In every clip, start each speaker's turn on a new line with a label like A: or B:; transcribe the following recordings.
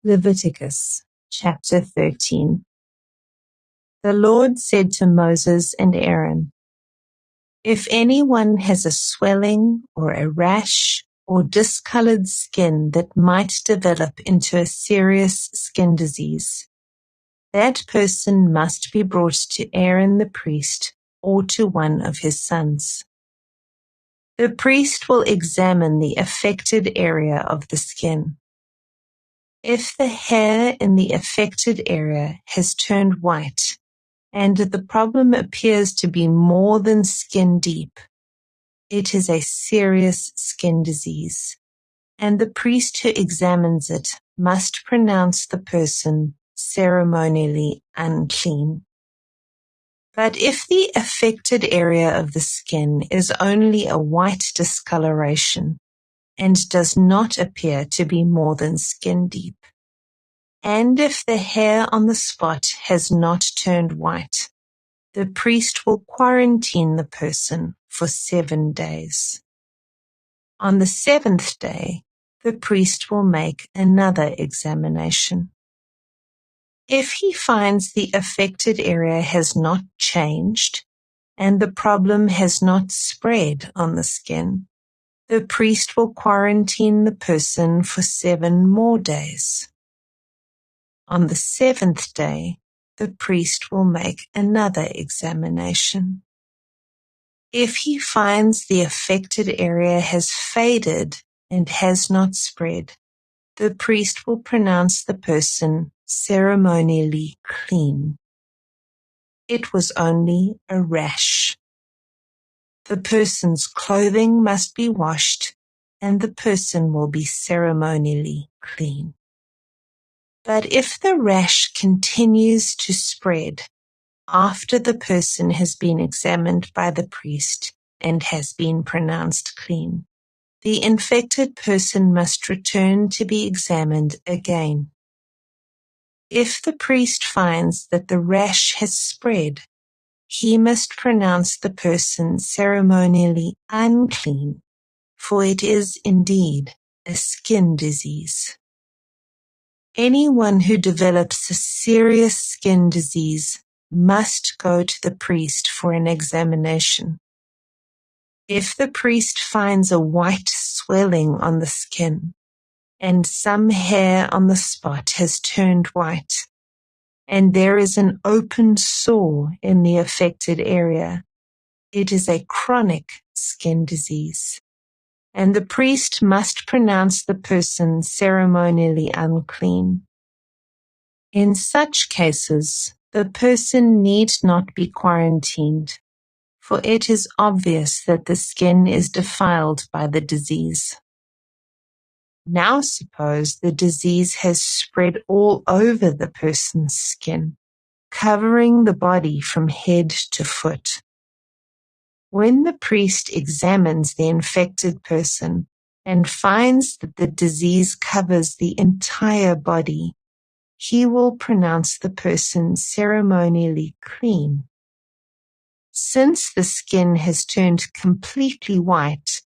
A: Leviticus chapter 13. The Lord said to Moses and Aaron, "If anyone has a swelling or a rash or discolored skin that might develop into a serious skin disease, that person must be brought to Aaron the priest or to one of his sons. The priest will examine the affected area of the skin. If the hair in the affected area has turned white and the problem appears to be more than skin deep, it is a serious skin disease, and the priest who examines it must pronounce the person ceremonially unclean. But if the affected area of the skin is only a white discoloration and does not appear to be more than skin deep, and if the hair on the spot has not turned white, the priest will quarantine the person for 7 days. On the 7th day, the priest will make another examination. If he finds the affected area has not changed and the problem has not spread on the skin, the priest will quarantine the person for 7 more days. On the 7th day, the priest will make another examination. If he finds the affected area has faded and has not spread, the priest will pronounce the person ceremonially clean. It was only a rash. The person's clothing must be washed, and the person will be ceremonially clean. But if the rash continues to spread after the person has been examined by the priest and has been pronounced clean, the infected person must return to be examined again. If the priest finds that the rash has spread, he must pronounce the person ceremonially unclean, for it is indeed a skin disease. Anyone who develops a serious skin disease must go to the priest for an examination. If the priest finds a white swelling on the skin, and some hair on the spot has turned white, and there is an open sore in the affected area, it is a chronic skin disease, and the priest must pronounce the person ceremonially unclean. In such cases, the person need not be quarantined, for it is obvious that the skin is defiled by the disease. Now suppose the disease has spread all over the person's skin, covering the body from head to foot. When the priest examines the infected person and finds that the disease covers the entire body, he will pronounce the person ceremonially clean. Since the skin has turned completely white,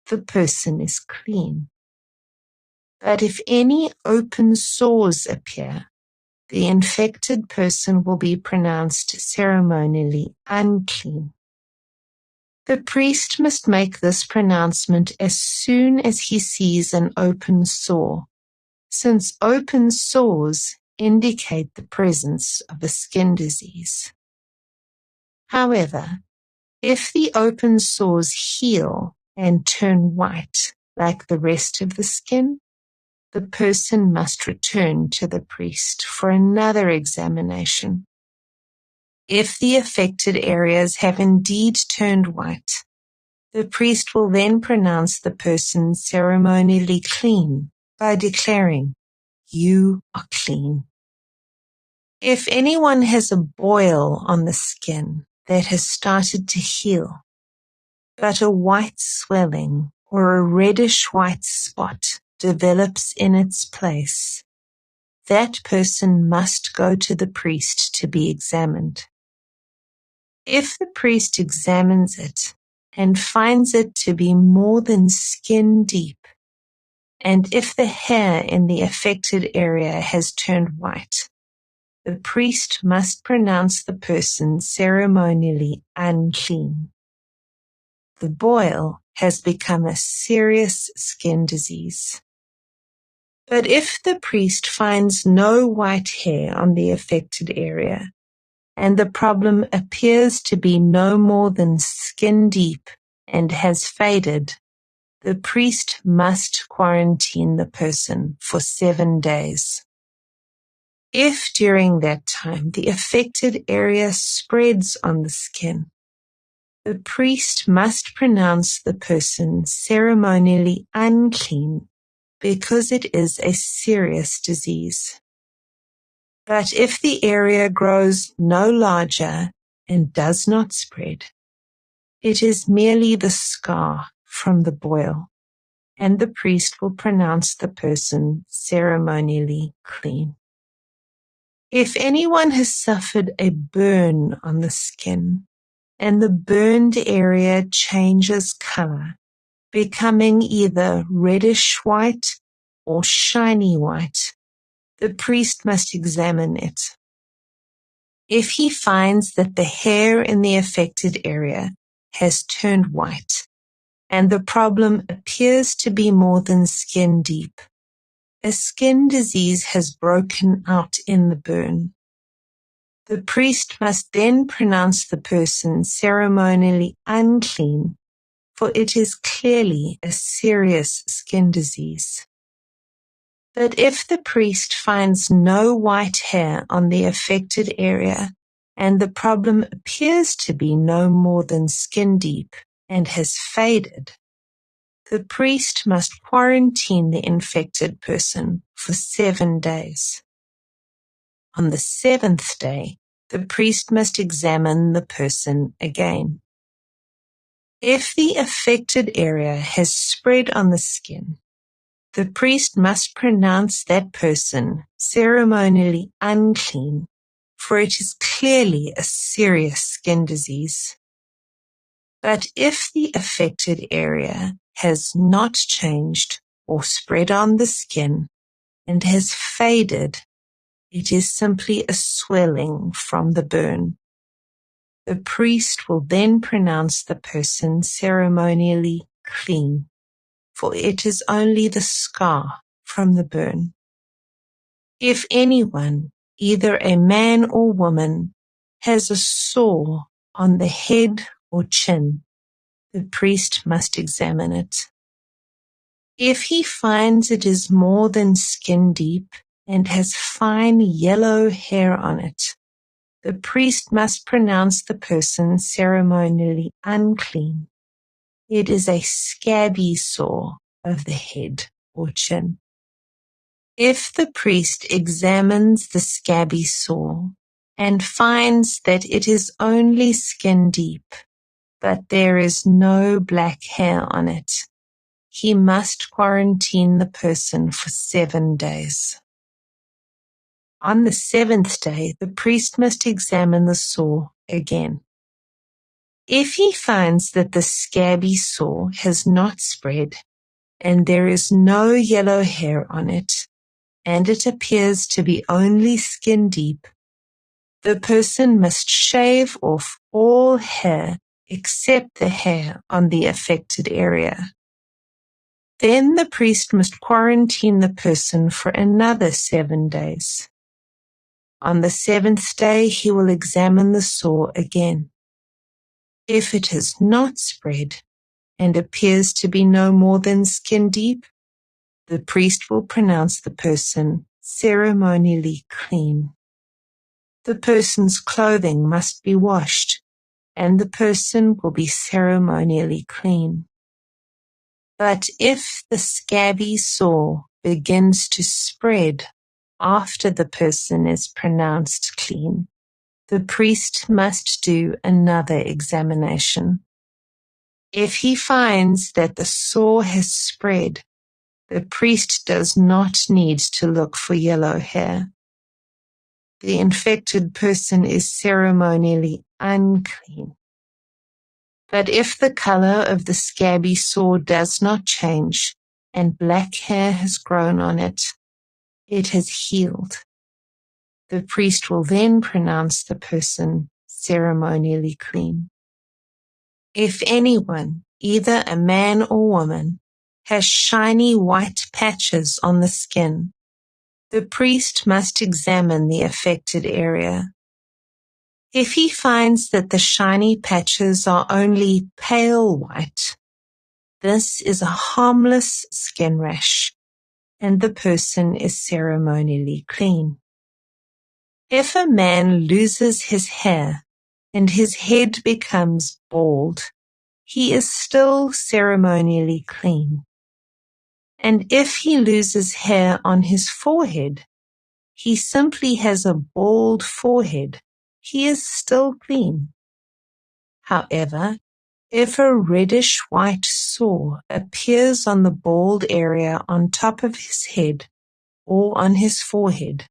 A: the person is clean. But if any open sores appear, the infected person will be pronounced ceremonially unclean. The priest must make this pronouncement as soon as he sees an open sore, since open sores indicate the presence of a skin disease. However, if the open sores heal and turn white like the rest of the skin, the person must return to the priest for another examination. If the affected areas have indeed turned white, the priest will then pronounce the person ceremonially clean by declaring, "You are clean." If anyone has a boil on the skin that has started to heal, but a white swelling or a reddish-white spot develops in its place, that person must go to the priest to be examined. If the priest examines it and finds it to be more than skin deep, and if the hair in the affected area has turned white, the priest must pronounce the person ceremonially unclean. The boil has become a serious skin disease. But if the priest finds no white hair on the affected area, and the problem appears to be no more than skin deep and has faded, the priest must quarantine the person for 7 days. If during that time the affected area spreads on the skin, the priest must pronounce the person ceremonially unclean because it is a serious disease. But if the area grows no larger and does not spread, it is merely the scar from the boil, and the priest will pronounce the person ceremonially clean. If anyone has suffered a burn on the skin, and the burned area changes color, becoming either reddish white or shiny white, the priest must examine it. If he finds that the hair in the affected area has turned white, and the problem appears to be more than skin deep, a skin disease has broken out in the burn. The priest must then pronounce the person ceremonially unclean, for it is clearly a serious skin disease. But if the priest finds no white hair on the affected area, and the problem appears to be no more than skin deep and has faded, the priest must quarantine the infected person for 7 days. On the 7th day, the priest must examine the person again. If the affected area has spread on the skin, the priest must pronounce that person ceremonially unclean, for it is clearly a serious skin disease. But if the affected area has not changed or spread on the skin and has faded, it is simply a swelling from the burn. The priest will then pronounce the person ceremonially clean, for it is only the scar from the burn. If anyone, either a man or woman, has a sore on the head or chin, the priest must examine it. If he finds it is more than skin deep and has fine yellow hair on it, the priest must pronounce the person ceremonially unclean. It is a scabby sore of the head or chin. If the priest examines the scabby sore and finds that it is only skin deep, but there is no black hair on it, he must quarantine the person for 7 days. On the 7th day, the priest must examine the sore again. If he finds that the scabby sore has not spread and there is no yellow hair on it, and it appears to be only skin deep, the person must shave off all hair except the hair on the affected area. Then the priest must quarantine the person for another 7 days. On the 7th day, he will examine the sore again. If it has not spread and appears to be no more than skin deep, the priest will pronounce the person ceremonially clean. The person's clothing must be washed, and the person will be ceremonially clean. But if the scabby sore begins to spread after the person is pronounced clean, the priest must do another examination. If he finds that the sore has spread, the priest does not need to look for yellow hair. The infected person is ceremonially unclean. But if the color of the scabby sore does not change, and black hair has grown on it, it has healed. The priest will then pronounce the person ceremonially clean. If anyone, either a man or woman, has shiny white patches on the skin, the priest must examine the affected area. If he finds that the shiny patches are only pale white, this is a harmless skin rash, and the person is ceremonially clean. If a man loses his hair and his head becomes bald, he is still ceremonially clean. And if he loses hair on his forehead, he simply has a bald forehead, he is still clean. However, if a reddish-white sore appears on the bald area on top of his head or on his forehead,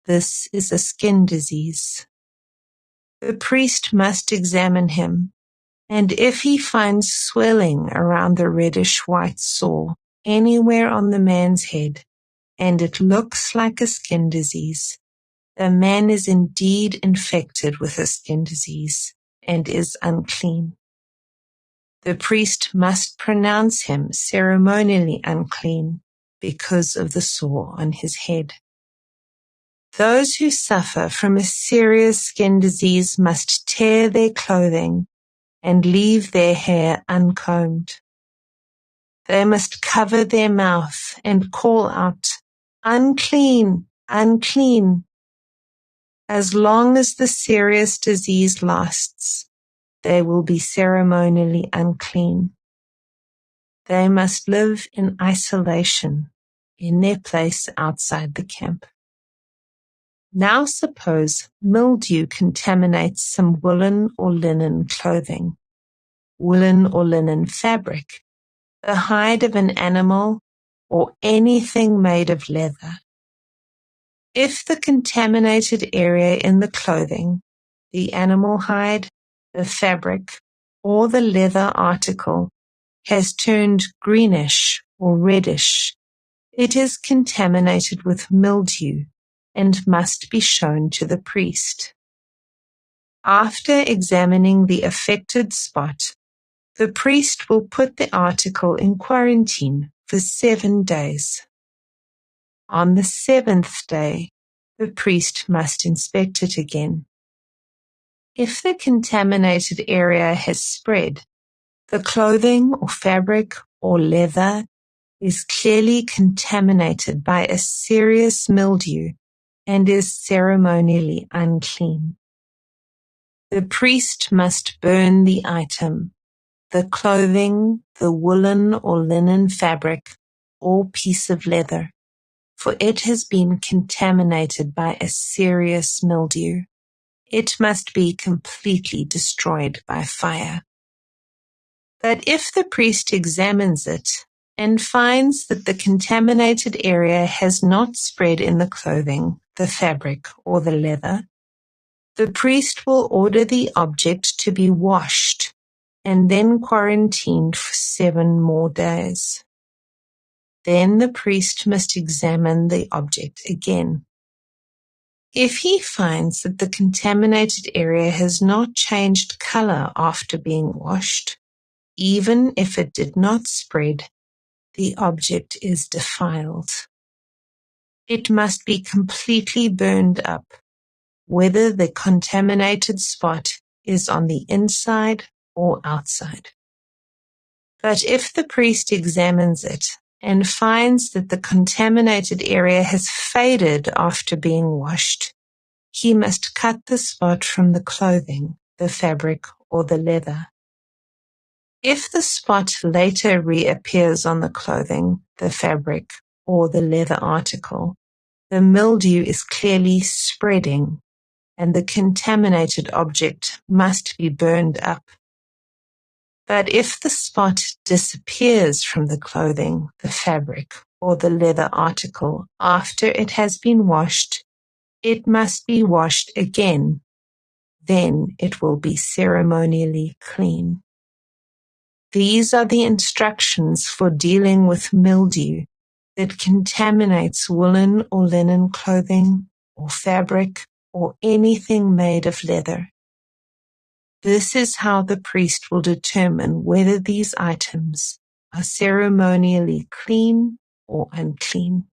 A: this is a skin disease. The priest must examine him, and if he finds swelling around the reddish-white sore anywhere on the man's head, and it looks like a skin disease, the man is indeed infected with a skin disease and is unclean. The priest must pronounce him ceremonially unclean because of the sore on his head. Those who suffer from a serious skin disease must tear their clothing and leave their hair uncombed. They must cover their mouth and call out, "Unclean, unclean." As long as the serious disease lasts, they will be ceremonially unclean. They must live in isolation in their place outside the camp. Now suppose mildew contaminates some woolen or linen clothing, woolen or linen fabric, the hide of an animal, or anything made of leather. If the contaminated area in the clothing, the animal hide, the fabric, or the leather article has turned greenish or reddish, it is contaminated with mildew and must be shown to the priest. After examining the affected spot, the priest will put the article in quarantine for 7 days. On the 7th day, the priest must inspect it again. If the contaminated area has spread, the clothing or fabric or leather is clearly contaminated by a serious mildew and is ceremonially unclean. The priest must burn the item, the clothing, the woolen or linen fabric, or piece of leather, for it has been contaminated by a serious mildew. It must be completely destroyed by fire. But if the priest examines it and finds that the contaminated area has not spread in the clothing, the fabric, or the leather, the priest will order the object to be washed and then quarantined for 7 more days. Then the priest must examine the object again. If he finds that the contaminated area has not changed color after being washed, even if it did not spread, the object is defiled. It must be completely burned up, whether the contaminated spot is on the inside or outside. But if the priest examines it and finds that the contaminated area has faded after being washed, he must cut the spot from the clothing, the fabric, or the leather. If the spot later reappears on the clothing, the fabric, or the leather article, the mildew is clearly spreading, and the contaminated object must be burned up. But if the spot disappears from the clothing, the fabric, or the leather article after it has been washed, it must be washed again. Then it will be ceremonially clean. These are the instructions for dealing with mildew that contaminates woolen or linen clothing or fabric or anything made of leather. This is how the priest will determine whether these items are ceremonially clean or unclean.